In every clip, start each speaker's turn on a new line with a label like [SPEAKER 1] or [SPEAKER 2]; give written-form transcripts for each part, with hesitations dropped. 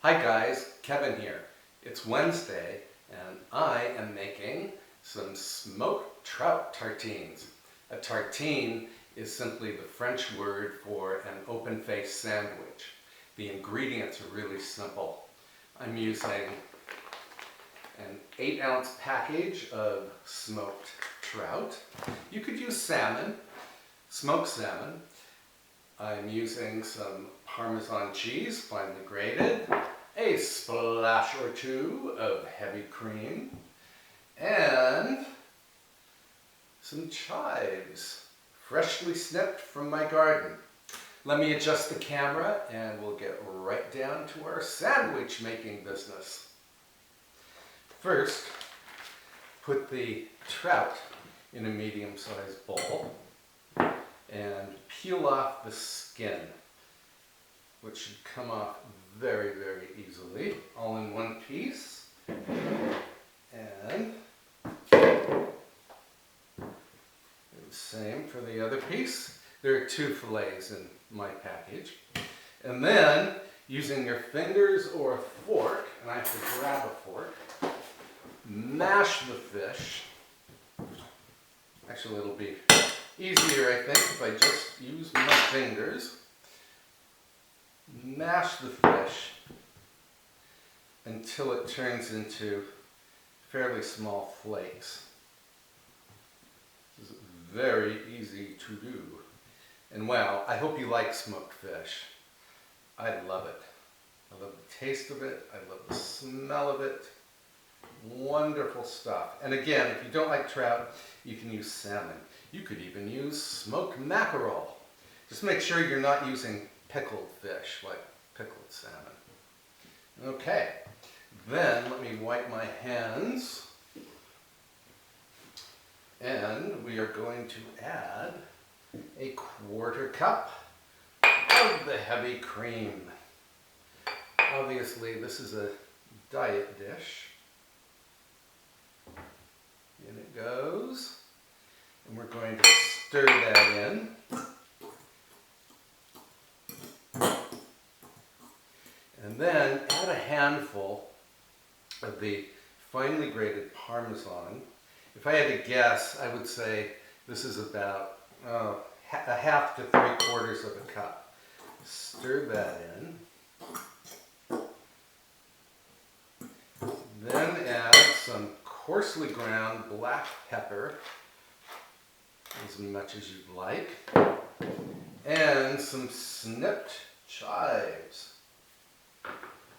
[SPEAKER 1] Hi guys, Kevin here. It's Wednesday and I am making some smoked trout tartines. A tartine is simply the French word for an open-faced sandwich. The ingredients are really simple. I'm using an 8-ounce package of smoked trout. You could use salmon, smoked salmon. I'm using some Parmesan cheese, finely grated, a splash or two of heavy cream, and some chives, freshly snipped from my garden. Let me adjust the camera and we'll get right down to our sandwich making business. First, put the trout in a medium-sized bowl and peel off the skin, which should come off very, very easily, all in one piece. And the same for the other piece. There are 2 fillets in my package. And then, using your fingers or a fork, and I have to grab a fork, mash the fish. Actually, it'll be easier, I think, if I just use my fingers. Mash the fish until it turns into fairly small flakes. This is very easy to do. And wow, I hope you like smoked fish. I love it. I love the taste of it. I love the smell of it. Wonderful stuff. And again, if you don't like trout, you can use salmon. You could even use smoked mackerel. Just make sure you're not using pickled fish, like pickled salmon. Okay, then let me wipe my hands. And we are going to add a 1/4 cup of the heavy cream. Obviously, this is a diet dish. In it goes. And we're going to stir that in. And then add a handful of the finely grated Parmesan. If I had to guess, I would say this is about a 1/2 to 3/4 of a cup. Stir that in. Then add some coarsely ground black pepper, as much as you'd like, and some snipped chives.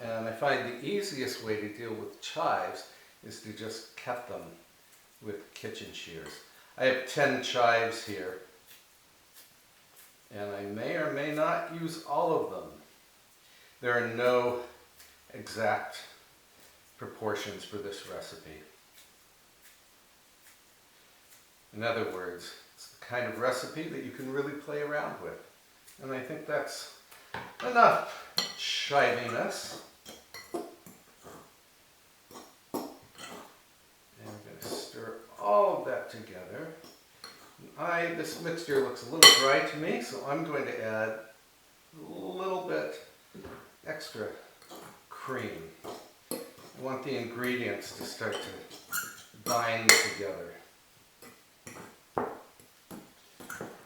[SPEAKER 1] And I find the easiest way to deal with chives is to just cut them with kitchen shears. I have 10 chives here, and I may or may not use all of them. There are no exact proportions for this recipe. In other words, it's the kind of recipe that you can really play around with. And I think that's enough chiviness. And I'm going to stir all of that together. This mixture looks a little dry to me, so I'm going to add a little bit extra cream. I want the ingredients to start to bind together,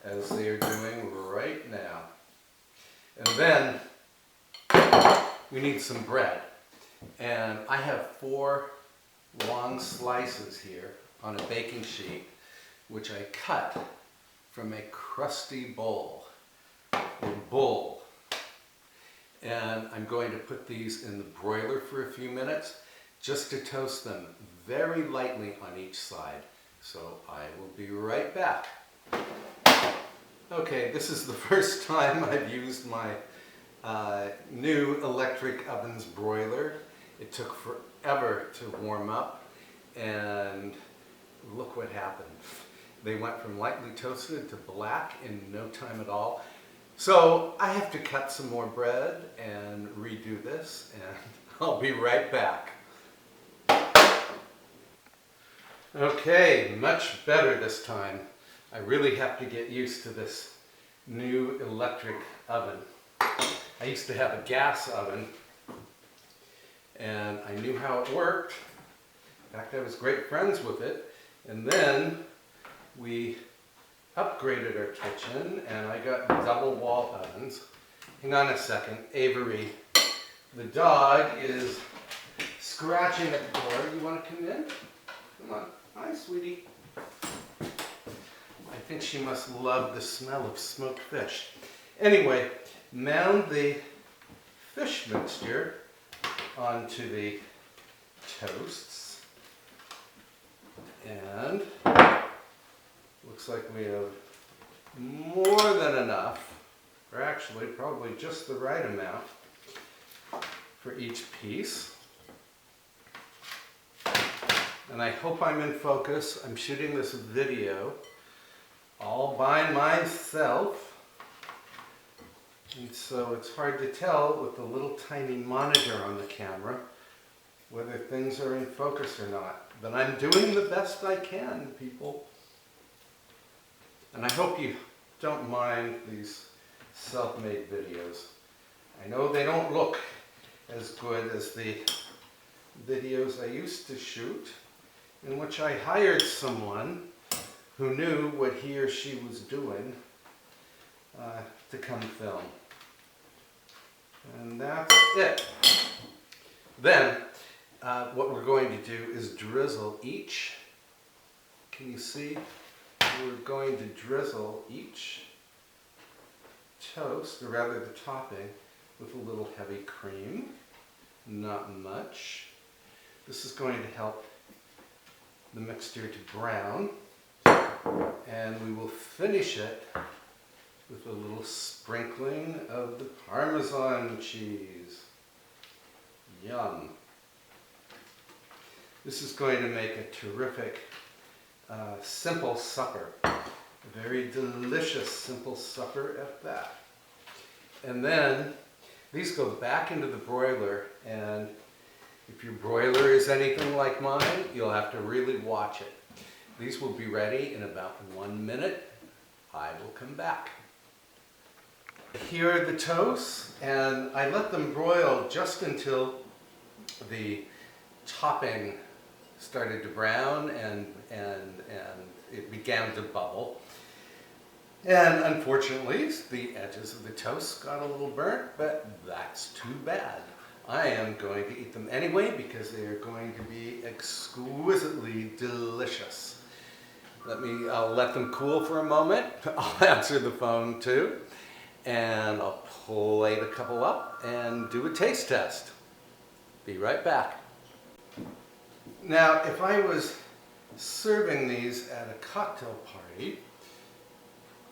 [SPEAKER 1] as they are doing right now. And then we need some bread. And I have 4 long slices here on a baking sheet, which I cut from a crusty bowl, or bowl. And I'm going to put these in the broiler for a few minutes, just to toast them very lightly on each side. So I will be right back. Okay, this is the first time I've used my new electric oven's broiler. It took forever to warm up, and look what happened. They went from lightly toasted to black in no time at all. So I have to cut some more bread and redo this, and I'll be right back. Okay, much better this time. I really have to get used to this new electric oven. I used to have a gas oven, and I knew how it worked. In fact, I was great friends with it. And then we upgraded our kitchen and I got double wall ovens. Hang on a second, Avery. The dog is scratching at the door. You want to come in? Come on. Hi, sweetie. I think she must love the smell of smoked fish. Anyway, mound the fish mixture onto the toasts. And looks like we have more than enough, or actually probably just the right amount for each piece. And I hope I'm in focus. I'm shooting this video all by myself. And so it's hard to tell with the little tiny monitor on the camera whether things are in focus or not. But I'm doing the best I can, people. And I hope you don't mind these self-made videos. I know they don't look as good as the videos I used to shoot, in which I hired someone who knew what he or she was doing to come film. And that's it. Then, what we're going to do is drizzle each. Can you see? We're going to drizzle each toast, or rather the topping, with a little heavy cream. Not much. This is going to help the mixture to brown. And we will finish it with a little sprinkling of the Parmesan cheese. Yum. This is going to make a terrific simple supper. A very delicious simple supper at that. And then these go back into the broiler, and if your broiler is anything like mine, you'll have to really watch it. These will be ready in about 1 minute. I will come back. Here are the toasts, and I let them broil just until the topping started to brown and it began to bubble. And unfortunately, the edges of the toast got a little burnt, but that's too bad. I am going to eat them anyway because they are going to be exquisitely delicious. I'll let them cool for a moment. I'll answer the phone too. And I'll plate a couple up and do a taste test. Be right back. Now, if I was serving these at a cocktail party,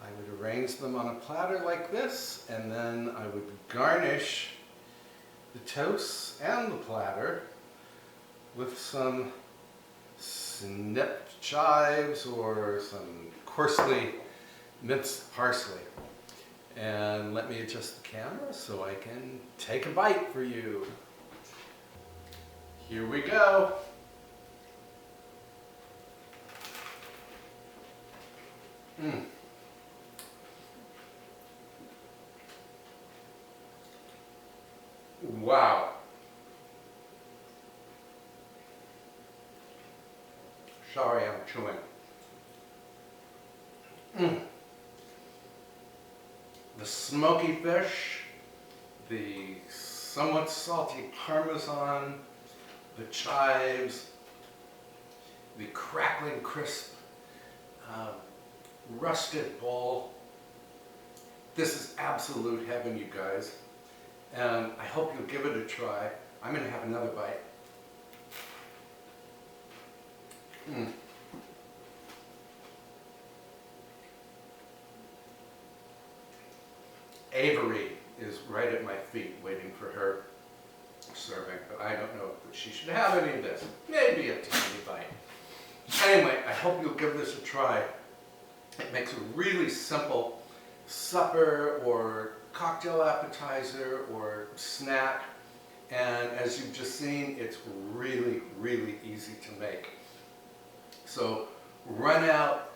[SPEAKER 1] I would arrange them on a platter like this, and then I would garnish the toasts and the platter with some snipped chives or some coarsely minced parsley. And let me adjust the camera so I can take a bite for you. Here we go. Wow. Sorry, I'm chewing. The smoky fish, the somewhat salty Parmesan, the chives, the crackling crisp rusted bowl. This is absolute heaven, you guys. And I hope you'll give it a try. I'm going to have another bite. Avery is right at my feet waiting for her serving, but I don't know that she should have any of this. Maybe a tiny bite. Anyway, I hope you'll give this a try. It makes a really simple supper or cocktail appetizer or snack, and as you've just seen, it's really, really easy to make. So run out,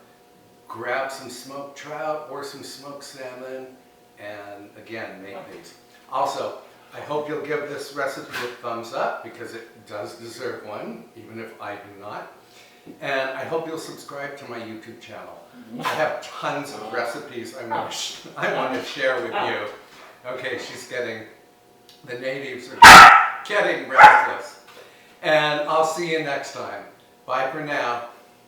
[SPEAKER 1] grab some smoked trout or some smoked salmon, and again, make these. Also, I hope you'll give this recipe a thumbs up because it does deserve one, even if I do not. And I hope you'll subscribe to my YouTube channel. I have tons of recipes I want to share with you. Okay, the natives are getting restless. And I'll see you next time. Bye for now.